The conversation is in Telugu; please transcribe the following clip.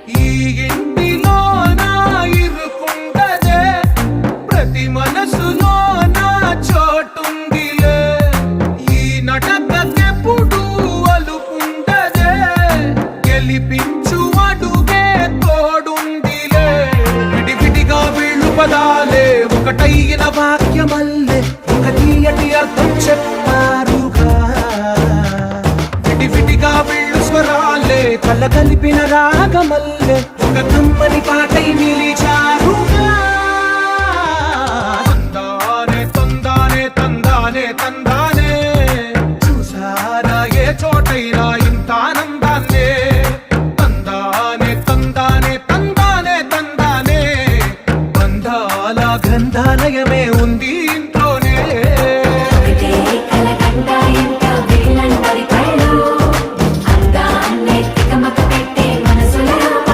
ఈ ఇంటిలో నా ఇరుకుండదే, ప్రతి మనసులో నా చోటుందిలే. ఈ నటకెప్పుడు అలుపుండదే, గెలిపించు అడుగే తోడుందిలే. విడివిడిగా వీళ్ళు పదాలే ఒకటైన వాక్యమల్లే, ఒక తీయటి అర్థం చెప్పారుగా. విడివిడిగా వీళ్ళు స్వరాలే కల కలిపిన రాగమల్లే.